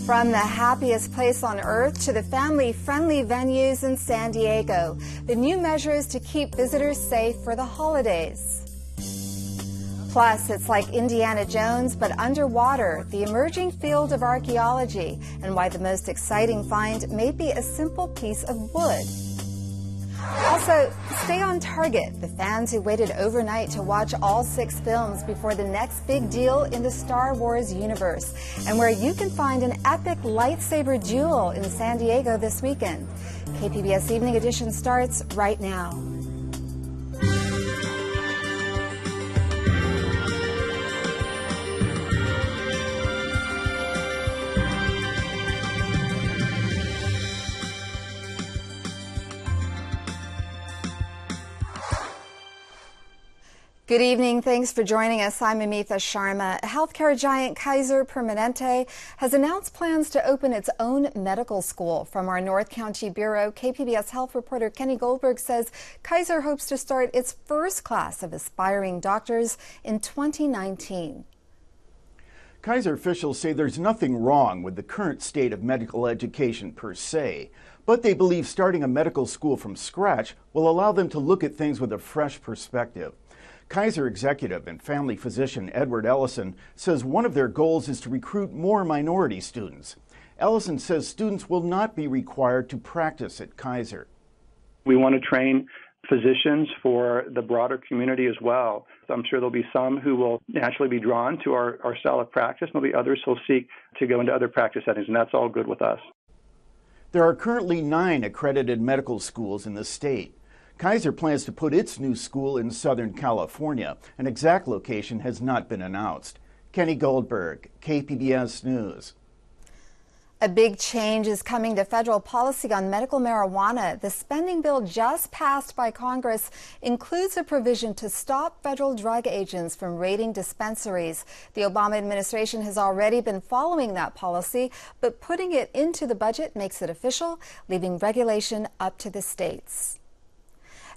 From the happiest place on earth to the family-friendly venues in San Diego, the new measures to keep visitors safe for the holidays. Plus, it's like Indiana Jones, but underwater, the emerging field of archaeology, and why the most exciting find may be a simple piece of wood. Also, stay on target, the fans who waited overnight to watch all 6 films before the next big deal in the Star Wars universe, and where you can find an epic lightsaber duel in San Diego this weekend. KPBS Evening Edition starts right now. Good evening. Thanks for joining us. I'm Amitha Sharma. Healthcare giant Kaiser Permanente has announced plans to open its own medical school. From our North County Bureau, KPBS health reporter Kenny Goldberg says Kaiser hopes to start its first class of aspiring doctors in 2019. Kaiser officials say there's nothing wrong with the current state of medical education per se, but they believe starting a medical school from scratch will allow them to look at things with a fresh perspective. Kaiser executive and family physician Edward Ellison says one of their goals is to recruit more minority students. Ellison says students will not be required to practice at Kaiser. We want to train physicians for the broader community as well. I'm sure there'll be some who will naturally be drawn to our style of practice, and there'll be others who will seek to go into other practice settings, and that's all good with us. There are currently 9 accredited medical schools in the state. Kaiser plans to put its new school in Southern California. An exact location has not been announced. Kenny Goldberg, KPBS News. A big change is coming to federal policy on medical marijuana. The spending bill just passed by Congress includes a provision to stop federal drug agents from raiding dispensaries. The Obama administration has already been following that policy, but putting it into the budget makes it official, leaving regulation up to the states.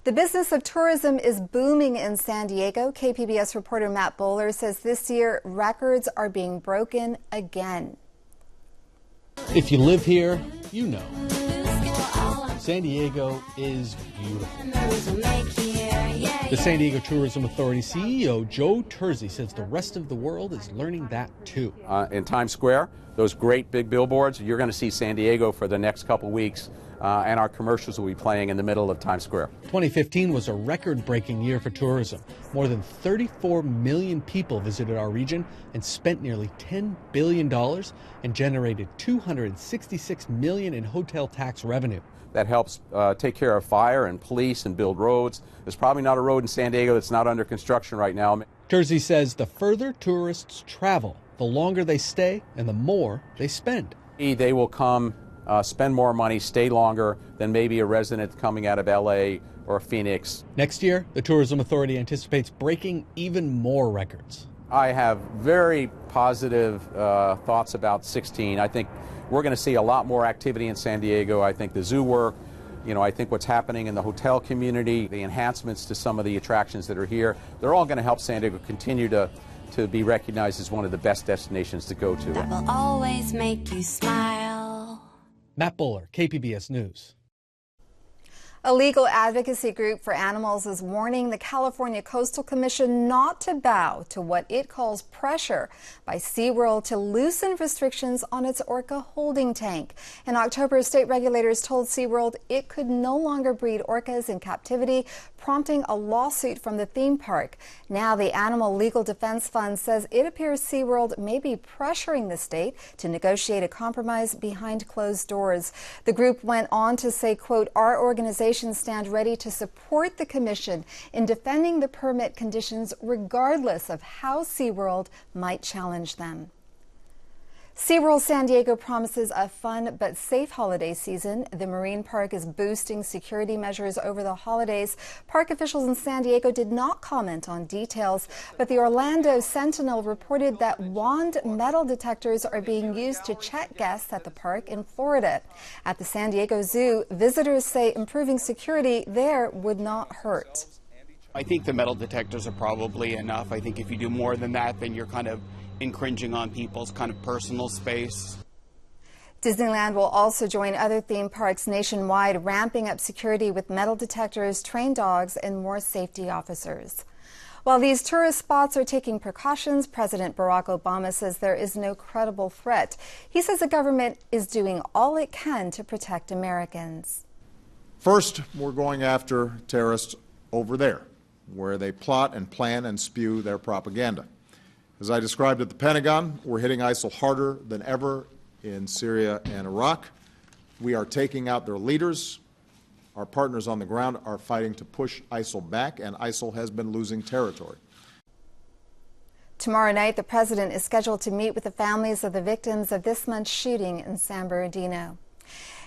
The business of tourism is booming in San Diego. KPBS reporter Matt Bowler says this year records are being broken again. If you live here, you know. San Diego is beautiful. The San Diego Tourism Authority CEO Joe Terzi says the rest of the world is learning that too. In Times Square, those great big billboards, you're going to see San Diego for the next couple weeks. And our commercials will be playing in the middle of Times Square. 2015 was a record-breaking year for tourism. More than 34 million people visited our region and spent nearly $10 billion and generated $266 million in hotel tax revenue. That helps take care of fire and police and build roads. There's probably not a road in San Diego that's not under construction right now. Terzi says the further tourists travel, the longer they stay and the more they spend. They will come spend more money, stay longer than maybe a resident coming out of LA or Phoenix. Next year, the Tourism Authority anticipates breaking even more records. I have very positive thoughts about 16. I think we're going to see a lot more activity in San Diego. I think the zoo work, I think what's happening in the hotel community, the enhancements to some of the attractions that are here, they're all going to help San Diego continue to be recognized as one of the best destinations to go to. That will always make you smile. Matt Bowler, KPBS News. A legal advocacy group for animals is warning the California Coastal Commission not to bow to what it calls pressure by SeaWorld to loosen restrictions on its orca holding tank. In October, state regulators told SeaWorld it could no longer breed orcas in captivity, prompting a lawsuit from the theme park. Now, the Animal Legal Defense Fund says it appears SeaWorld may be pressuring the state to negotiate a compromise behind closed doors. The group went on to say, quote, "Our organization stand ready to support the commission in defending the permit conditions regardless of how SeaWorld might challenge them." SeaWorld San Diego promises a fun but safe holiday season. The marine park is boosting security measures over the holidays. Park officials in San Diego did not comment on details, but the Orlando Sentinel reported that wand metal detectors are being used to check guests at the park in Florida. At the San Diego Zoo, visitors say improving security there would not hurt. I think the metal detectors are probably enough. I think if you do more than that, then you're kind of infringing on people's kind of personal space. Disneyland will also join other theme parks nationwide, ramping up security with metal detectors, trained dogs, and more safety officers. While these tourist spots are taking precautions, President Barack Obama says there is no credible threat. He says the government is doing all it can to protect Americans. First, we're going after terrorists over there, where they plot and plan and spew their propaganda. As I described at the Pentagon, we're hitting ISIL harder than ever in Syria and Iraq. We are taking out their leaders. Our partners on the ground are fighting to push ISIL back, and ISIL has been losing territory. Tomorrow night, the president is scheduled to meet with the families of the victims of this month's shooting in San Bernardino.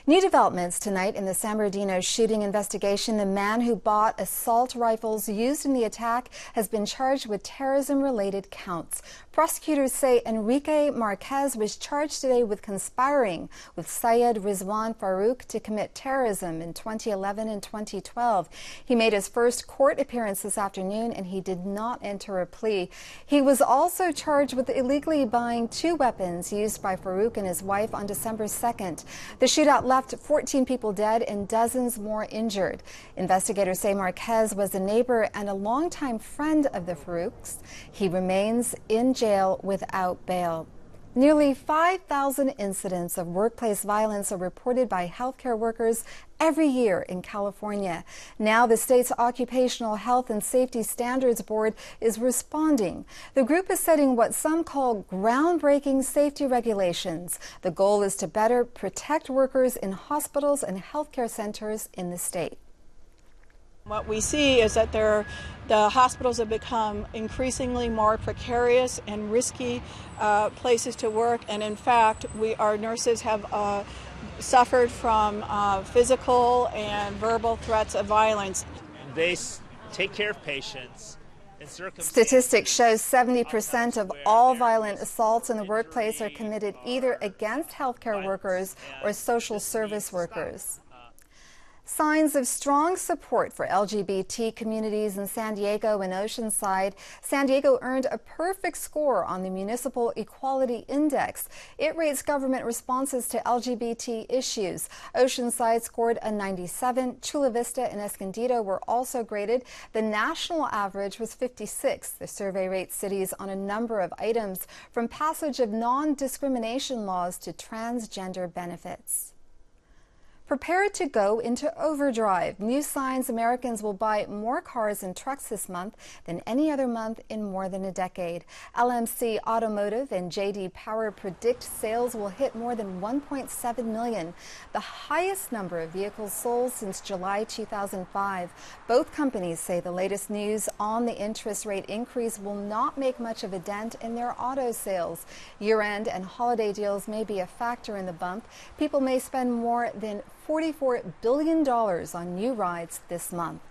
New developments tonight in the San Bernardino shooting investigation. The man who bought assault rifles used in the attack has been charged with terrorism-related counts. Prosecutors say Enrique Marquez was charged today with conspiring with Syed Rizwan Farouk to commit terrorism in 2011 and 2012. He made his first court appearance this afternoon, and he did not enter a plea. He was also charged with illegally buying 2 weapons used by Farouk and his wife on December 2nd. The shootout left 14 people dead and dozens more injured. Investigators say Marquez was a neighbor and a longtime friend of the Farouks. He remains in jail without bail. Nearly 5,000 incidents of workplace violence are reported by healthcare workers every year in California. Now the state's Occupational Health and Safety Standards Board is responding. The group is setting what some call groundbreaking safety regulations. The goal is to better protect workers in hospitals and healthcare centers in the state. What we see is that the hospitals have become increasingly more precarious and risky places to work, and in fact, our nurses have suffered from physical and verbal threats of violence. They take care of patients. Statistics show 70% of all violent assaults in the workplace are committed either against healthcare workers or social service workers. Signs of strong support for LGBT communities in San Diego and Oceanside. San Diego earned a perfect score on the Municipal Equality Index. It rates government responses to LGBT issues. Oceanside scored a 97. Chula Vista and Escondido were also graded. The national average was 56. The survey rates cities on a number of items, from passage of non-discrimination laws to transgender benefits. Prepared to go into overdrive. News signs Americans will buy more cars and trucks this month than any other month in more than a decade. LMC Automotive and J.D. Power predict sales will hit more than 1.7 million, the highest number of vehicles sold since July 2005. Both companies say the latest news on the interest rate increase will not make much of a dent in their auto sales. Year-end and holiday deals may be a factor in the bump. People may spend more than $44 billion on new rides this month.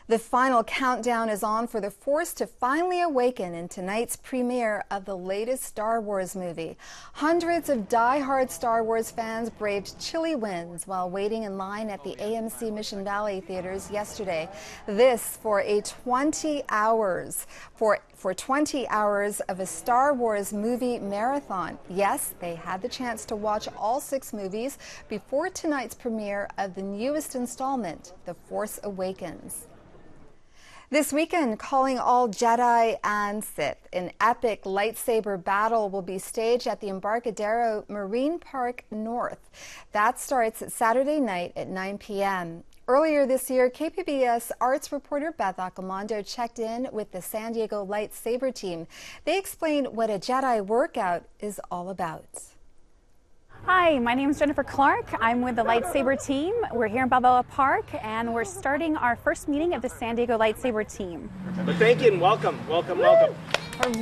The final countdown is on for the Force to finally awaken in tonight's premiere of the latest Star Wars movie. Hundreds of die-hard Star Wars fans braved chilly winds while waiting in line at the AMC Mission Valley theaters yesterday. This for 20 hours of a Star Wars movie marathon. Yes, they had the chance to watch all 6 movies before tonight's premiere of the newest installment, The Force Awakens. This weekend, calling all Jedi and Sith, an epic lightsaber battle will be staged at the Embarcadero Marine Park North. That starts Saturday night at 9 p.m. Earlier this year, KPBS arts reporter Beth Accomando checked in with the San Diego lightsaber team. They explained what a Jedi workout is all about. Hi, my name is Jennifer Clark. I'm with the lightsaber team. We're here in Balboa Park, and we're starting our first meeting of the San Diego lightsaber team. But thank you and welcome. Welcome. We're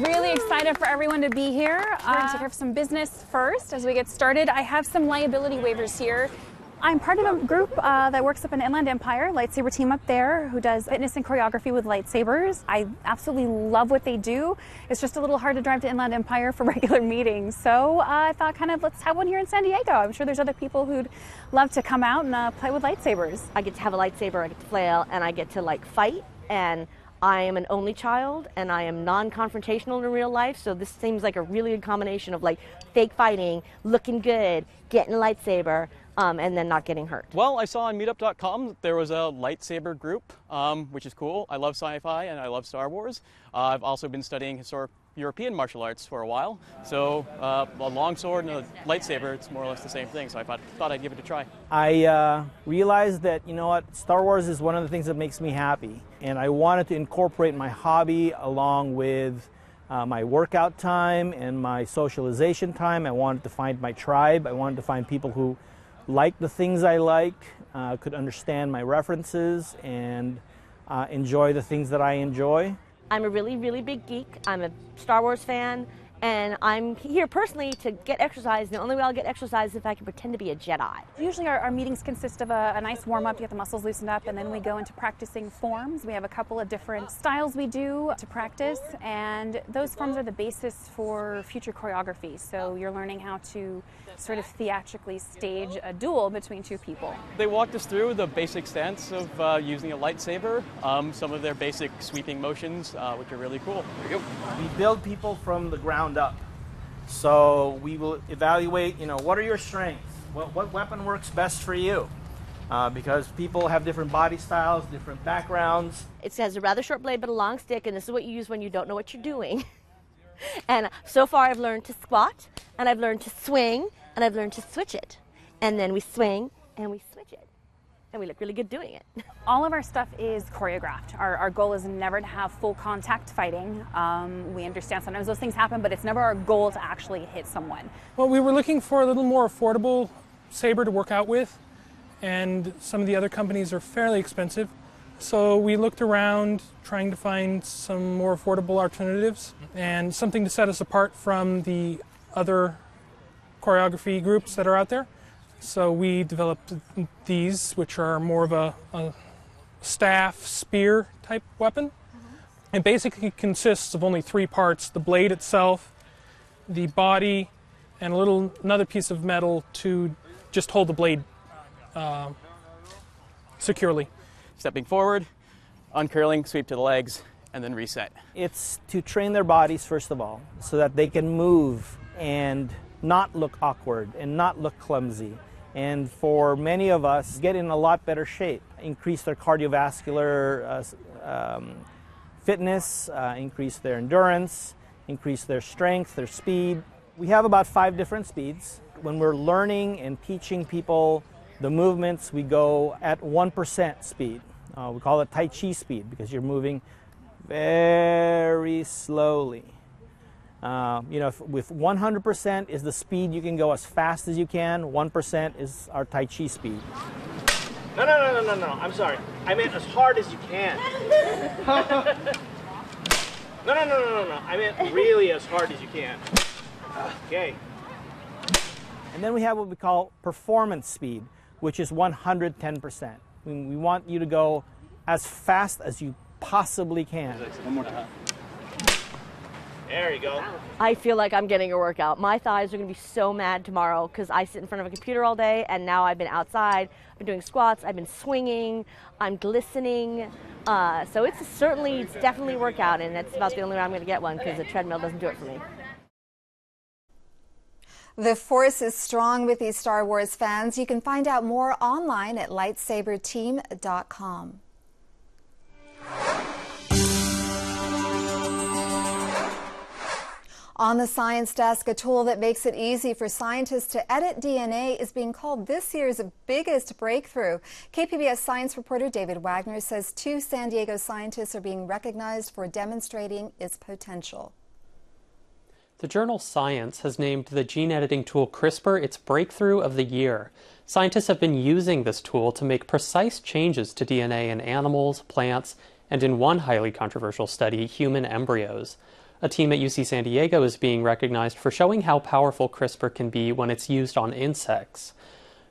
really excited for everyone to be here. We're going to take care of some business first as we get started. I have some liability waivers here. I'm part of a group that works up in Inland Empire, lightsaber team up there, who does fitness and choreography with lightsabers. I absolutely love what they do. It's just a little hard to drive to Inland Empire for regular meetings. So I thought let's have one here in San Diego. I'm sure there's other people who'd love to come out and play with lightsabers. I get to have a lightsaber, I get to flail, and I get to fight and I am an only child, and I am non-confrontational in real life, so this seems like a really good combination of like fake fighting, looking good, getting a lightsaber, and then not getting hurt. Well, I saw on meetup.com that there was a lightsaber group, which is cool. I love sci-fi and I love Star Wars. I've also been studying historic European martial arts for a while, so a long sword and a lightsaber, it's more or less the same thing, so I thought I'd give it a try. I realized that, you know what, Star Wars is one of the things that makes me happy, and I wanted to incorporate my hobby along with my workout time and my socialization time. I wanted to find my tribe. I wanted to find people who liked the things I liked, could understand my references, and enjoy the things that I enjoy. I'm a really, really big geek. I'm a Star Wars fan, and I'm here personally to get exercise. The only way I'll get exercise is if I can pretend to be a Jedi. Usually our meetings consist of a nice warm-up to get the muscles loosened up, and then we go into practicing forms. We have a couple of different styles we do to practice, and those forms are the basis for future choreography. So you're learning how to sort of theatrically stage a duel between two people. They walked us through the basic stance of using a lightsaber, some of their basic sweeping motions, which are really cool. There you go. We build people from the ground up. So we will evaluate, what are your strengths? What weapon works best for you? Because people have different body styles, different backgrounds. It has a rather short blade but a long stick, and this is what you use when you don't know what you're doing. And so far I've learned to squat, and I've learned to swing, and I've learned to switch it. And then we swing, and we switch it. And we look really good doing it. All of our stuff is choreographed. Our goal is never to have full contact fighting. We understand sometimes those things happen, but it's never our goal to actually hit someone. Well, we were looking for a little more affordable saber to work out with, and some of the other companies are fairly expensive. So we looked around trying to find some more affordable alternatives and something to set us apart from the other choreography groups that are out there. So we developed these, which are more of a staff, spear type weapon. It basically consists of only 3 parts: the blade itself, the body, and another piece of metal to just hold the blade securely. Stepping forward, uncurling, sweep to the legs, and then reset. It's to train their bodies, first of all, so that they can move and not look awkward and not look clumsy. And for many of us, get in a lot better shape, increase their cardiovascular fitness, increase their endurance, increase their strength, their speed. We have about 5 different speeds. When we're learning and teaching people the movements, we go at 1% speed. We call it Tai Chi speed because you're moving very slowly. With 100% is the speed you can go as fast as you can. 1% is our Tai Chi speed. No. I'm sorry. I meant as hard as you can. No. I meant really as hard as you can. Okay. And then we have what we call performance speed, which is 110%. We want you to go as fast as you possibly can. One more time. There you go. I feel like I'm getting a workout. My thighs are going to be so mad tomorrow because I sit in front of a computer all day, and now I've been outside. I've been doing squats. I've been swinging. I'm glistening. So it's definitely a workout, and that's about the only way I'm going to get one because the treadmill doesn't do it for me. The force is strong with these Star Wars fans. You can find out more online at lightsaberteam.com. On the science desk, a tool that makes it easy for scientists to edit DNA is being called this year's biggest breakthrough. KPBS science reporter David Wagner says 2 San Diego scientists are being recognized for demonstrating its potential. The journal Science has named the gene editing tool CRISPR its breakthrough of the year. Scientists have been using this tool to make precise changes to DNA in animals, plants, and in one highly controversial study, human embryos. A team at UC San Diego is being recognized for showing how powerful CRISPR can be when it's used on insects.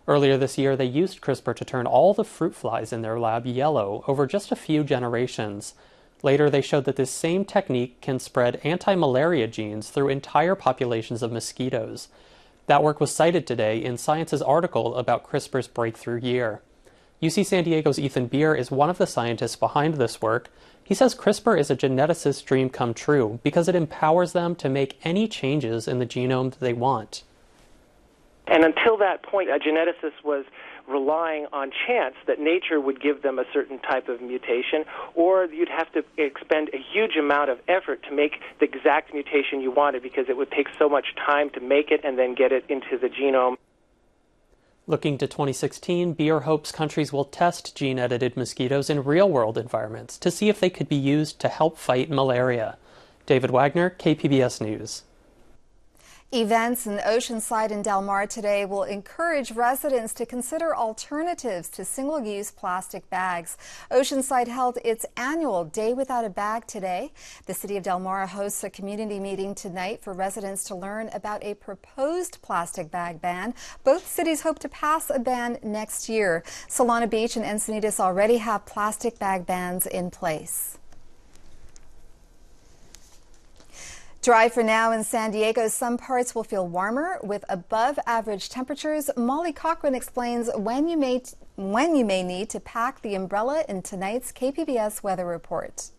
Earlier this year, they used CRISPR to turn all the fruit flies in their lab yellow over just a few generations. Later, they showed that this same technique can spread anti-malaria genes through entire populations of mosquitoes. That work was cited today in Science's article about CRISPR's breakthrough year. UC San Diego's Ethan Beer is one of the scientists behind this work. He says CRISPR is a geneticist's dream come true because it empowers them to make any changes in the genome that they want. And until that point, a geneticist was relying on chance that nature would give them a certain type of mutation, or you'd have to expend a huge amount of effort to make the exact mutation you wanted because it would take so much time to make it and then get it into the genome. Looking to 2016, Beer hopes countries will test gene-edited mosquitoes in real-world environments to see if they could be used to help fight malaria. David Wagner, KPBS News. Events in Oceanside and Del Mar today will encourage residents to consider alternatives to single-use plastic bags. Oceanside held its annual Day Without a Bag today. The city of Del Mar hosts a community meeting tonight for residents to learn about a proposed plastic bag ban. Both cities hope to pass a ban next year. Solana Beach and Encinitas already have plastic bag bans in place. Dry for now in San Diego. Some parts will feel warmer with above average temperatures. Molly Cochran explains when you may need to pack the umbrella in tonight's KPBS weather report.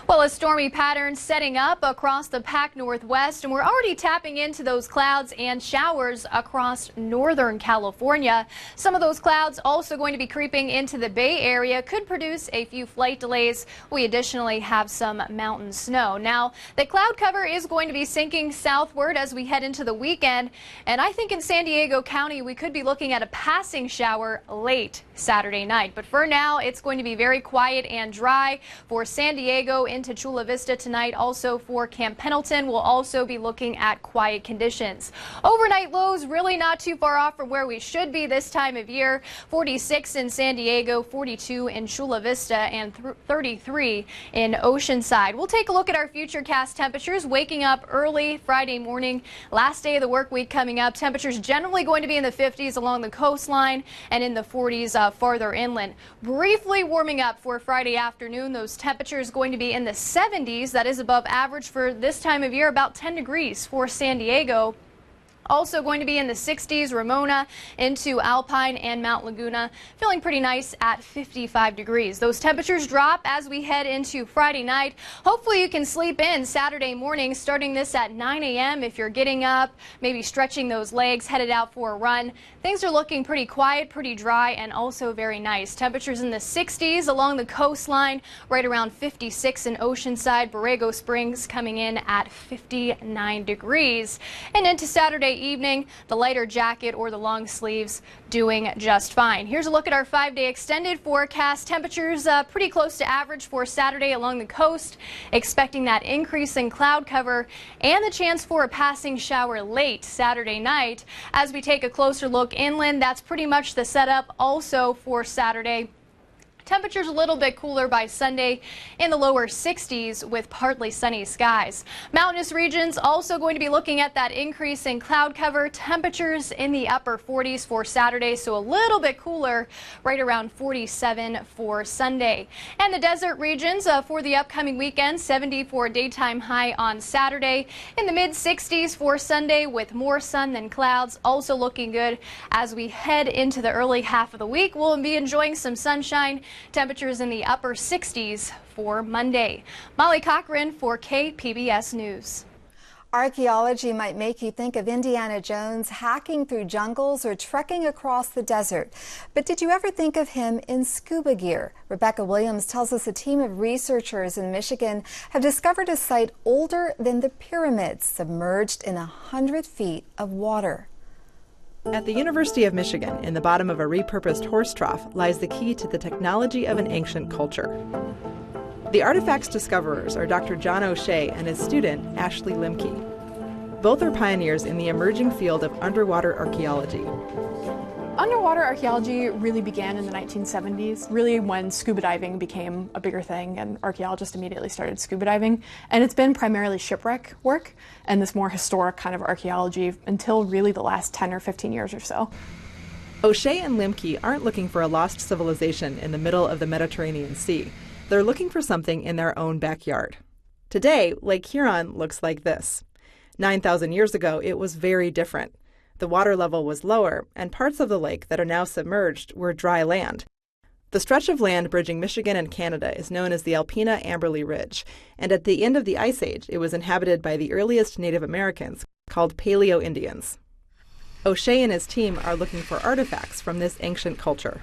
Well, a stormy pattern setting up across the Pac Northwest, and we're already tapping into those clouds and showers across Northern California. Some of those clouds also going to be creeping into the Bay Area, could produce a few flight delays. We additionally have some mountain snow. Now, the cloud cover is going to be sinking southward as we head into the weekend, and I think in San Diego County we could be looking at a passing shower late Saturday night. But for now, it's going to be very quiet and dry for San Diego into Chula Vista tonight. Also for Camp Pendleton, we'll also be looking at quiet conditions. Overnight lows really not too far off from where we should be this time of year. 46 in San Diego, 42 in Chula Vista, and 33 in Oceanside. We'll take a look at our futurecast temperatures. Waking up early Friday morning, last day of the work week coming up. Temperatures generally going to be in the 50s along the coastline and in the 40s farther inland. Briefly warming up for Friday afternoon. Those temperatures going to be in the 70s. That is above average for this time of year, about 10 degrees for San Diego. Also going to be in the 60s, Ramona into Alpine and Mount Laguna, feeling pretty nice at 55 degrees. Those temperatures drop as we head into Friday night. Hopefully you can sleep in Saturday morning, starting this at 9 a.m. If you're getting up, maybe stretching those legs, headed out for a run. Things are looking pretty quiet, pretty dry, and also very nice. Temperatures in the 60s along the coastline, right around 56 in Oceanside. Borrego Springs coming in at 59 degrees. And into Saturday evening, the lighter jacket or the long sleeves doing just fine. Here's a look at our 5-day extended forecast. Temperatures pretty close to average for Saturday along the coast. Expecting that increase in cloud cover and the chance for a passing shower late Saturday night. As we take a closer look inland, that's pretty much the setup also for Saturday. Temperatures a little bit cooler by Sunday in the lower 60s with partly sunny skies. Mountainous regions also going to be looking at that increase in cloud cover. Temperatures in the upper 40s for Saturday, so a little bit cooler, right around 47 for Sunday. And the desert regions for the upcoming weekend, 70 for a daytime high on Saturday. In the mid 60s for Sunday with more sun than clouds. Also looking good as we head into the early half of the week. We'll be enjoying some sunshine. Temperatures in the upper 60s for Monday. Molly Cochran for KPBS News. Archaeology might make you think of Indiana Jones hacking through jungles or trekking across the desert. But did you ever think of him in scuba gear? Rebecca Williams tells us a team of researchers in Michigan have discovered a site older than the pyramids, submerged in 100 feet of water. At the University of Michigan, in the bottom of a repurposed horse trough, lies the key to the technology of an ancient culture. The artifact's discoverers are Dr. John O'Shea and his student, Ashley Limke. Both are pioneers in the emerging field of underwater archaeology. Underwater archaeology really began in the 1970s, really when scuba diving became a bigger thing and archaeologists immediately started scuba diving. And it's been primarily shipwreck work and this more historic kind of archaeology until really the last 10 or 15 years or so. O'Shea and Limke aren't looking for a lost civilization in the middle of the Mediterranean Sea. They're looking for something in their own backyard. Today, Lake Huron looks like this. 9,000 years ago, it was very different. The water level was lower, and parts of the lake that are now submerged were dry land. The stretch of land bridging Michigan and Canada is known as the Alpena-Amberley Ridge, and at the end of the Ice Age, it was inhabited by the earliest Native Americans, called Paleo-Indians. O'Shea and his team are looking for artifacts from this ancient culture.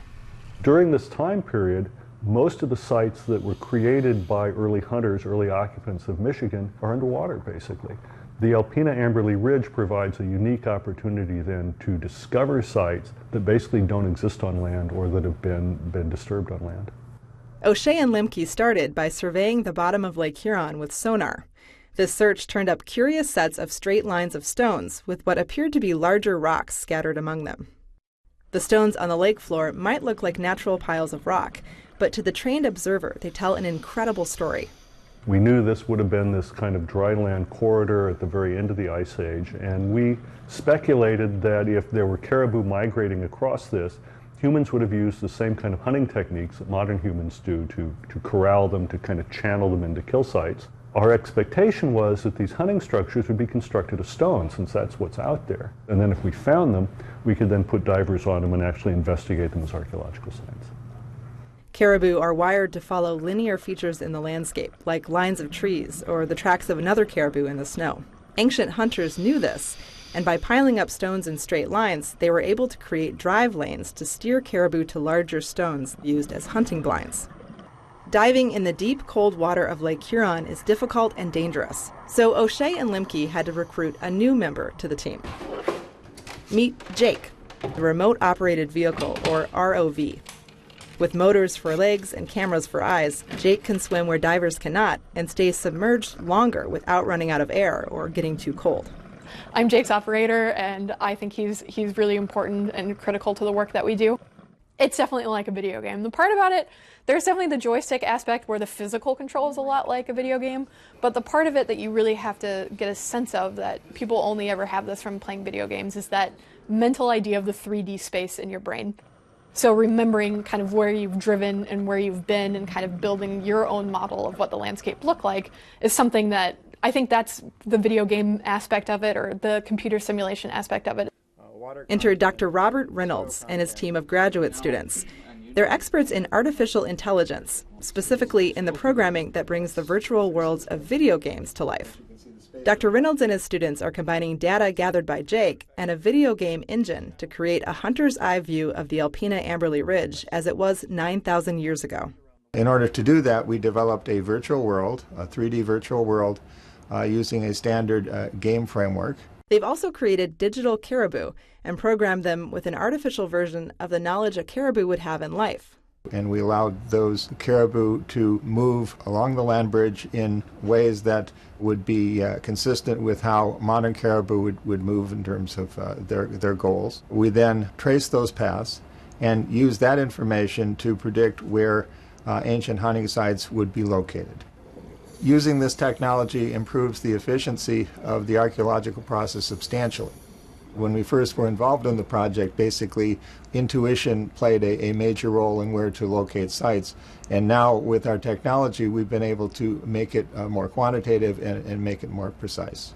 During this time period, most of the sites that were created by early hunters, early occupants of Michigan, are underwater, basically. The Alpena-Amberley Ridge provides a unique opportunity then to discover sites that basically don't exist on land or that have been disturbed on land. O'Shea and Lemke started by surveying the bottom of Lake Huron with sonar. This search turned up curious sets of straight lines of stones with what appeared to be larger rocks scattered among them. The stones on the lake floor might look like natural piles of rock, but to the trained observer, they tell an incredible story. We knew this would have been this kind of dry land corridor at the very end of the Ice Age, and we speculated that if there were caribou migrating across this, humans would have used the same kind of hunting techniques that modern humans do to corral them, to kind of channel them into kill sites. Our expectation was that these hunting structures would be constructed of stone, since that's what's out there. And then if we found them, we could then put divers on them and actually investigate them as archaeological sites. Caribou are wired to follow linear features in the landscape, like lines of trees or the tracks of another caribou in the snow. Ancient hunters knew this, and by piling up stones in straight lines, they were able to create drive lanes to steer caribou to larger stones used as hunting blinds. Diving in the deep, cold water of Lake Huron is difficult and dangerous, so O'Shea and Lemke had to recruit a new member to the team. Meet Jake, the remote-operated vehicle, or ROV. With motors for legs and cameras for eyes, Jake can swim where divers cannot and stay submerged longer without running out of air or getting too cold. I'm Jake's operator, and I think he's really important and critical to the work that we do. It's definitely like a video game. The part about it, there's definitely the joystick aspect where the physical control is a lot like a video game, but the part of it that you really have to get a sense of, that people only ever have this from playing video games, is that mental idea of the 3D space in your brain. So remembering kind of where you've driven and where you've been and kind of building your own model of what the landscape looked like is something that I think that's the video game aspect of it, or the computer simulation aspect of it. Enter Dr. Robert Reynolds and his team of graduate students. They're experts in artificial intelligence, specifically in the programming that brings the virtual worlds of video games to life. Dr. Reynolds and his students are combining data gathered by Jake and a video game engine to create a hunter's eye view of the Alpena-Amberley Ridge as it was 9,000 years ago. In order to do that, we developed a virtual world, a 3D virtual world, using a standard game framework. They've also created digital caribou and programmed them with an artificial version of the knowledge a caribou would have in life. And we allowed those caribou to move along the land bridge in ways that would be consistent with how modern caribou would move in terms of their goals. We then traced those paths and used that information to predict where ancient hunting sites would be located. Using this technology improves the efficiency of the archaeological process substantially. When we first were involved in the project, basically intuition played a major role in where to locate sites. And now with our technology, we've been able to make it more quantitative and make it more precise.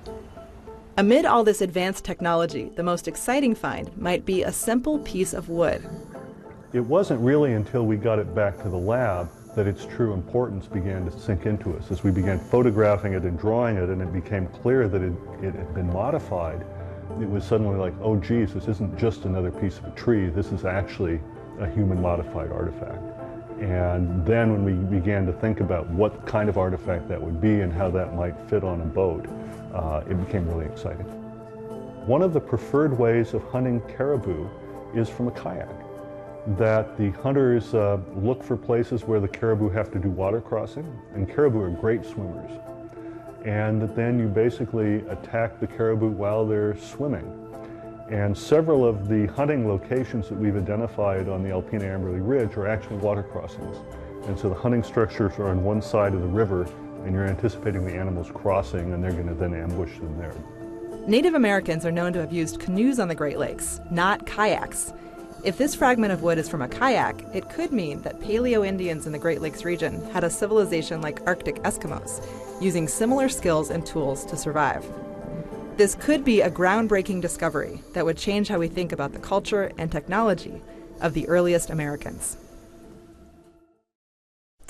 Amid all this advanced technology, the most exciting find might be a simple piece of wood. It wasn't really until we got it back to the lab that its true importance began to sink into us. As we began photographing it and drawing it, and it became clear that it had been modified, it was suddenly like, oh geez, this isn't just another piece of a tree, this is actually a human-modified artifact. And then when we began to think about what kind of artifact that would be and how that might fit on a boat, it became really exciting. One of the preferred ways of hunting caribou is from a kayak. That the hunters look for places where the caribou have to do water crossing, and caribou are great swimmers. And that then you basically attack the caribou while they're swimming. And several of the hunting locations that we've identified on the Alpena-Amberley Ridge are actually water crossings. And so the hunting structures are on one side of the river, and you're anticipating the animals crossing, and they're going to then ambush them there. Native Americans are known to have used canoes on the Great Lakes, not kayaks. If this fragment of wood is from a kayak, it could mean that Paleo-Indians in the Great Lakes region had a civilization like Arctic Eskimos, using similar skills and tools to survive. This could be a groundbreaking discovery that would change how we think about the culture and technology of the earliest Americans.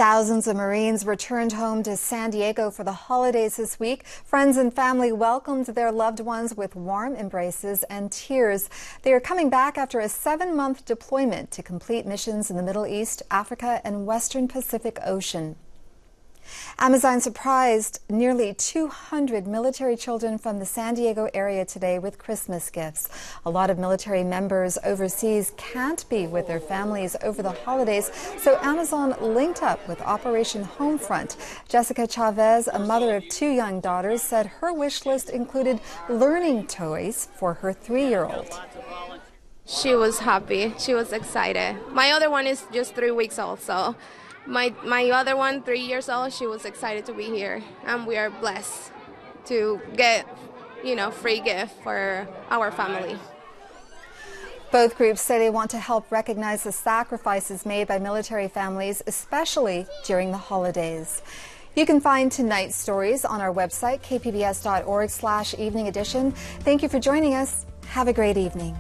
Thousands of Marines returned home to San Diego for the holidays this week. Friends and family welcomed their loved ones with warm embraces and tears. They are coming back after a 7-month deployment to complete missions in the Middle East, Africa, and Western Pacific Ocean. Amazon surprised nearly 200 military children from the San Diego area today with Christmas gifts. A lot of military members overseas can't be with their families over the holidays, so Amazon linked up with Operation Homefront. Jessica Chavez, a mother of 2 young daughters, said her wish list included learning toys for her 3-year-old. She was happy. She was excited. My other one is just 3 weeks old, so my other one, 3 years old, she was excited to be here, and we are blessed to get, free gift for our family. Both groups say they want to help recognize the sacrifices made by military families, especially during the holidays. You can find tonight's stories on our website, kpbs.org/evening edition. Thank you for joining us. Have a great evening.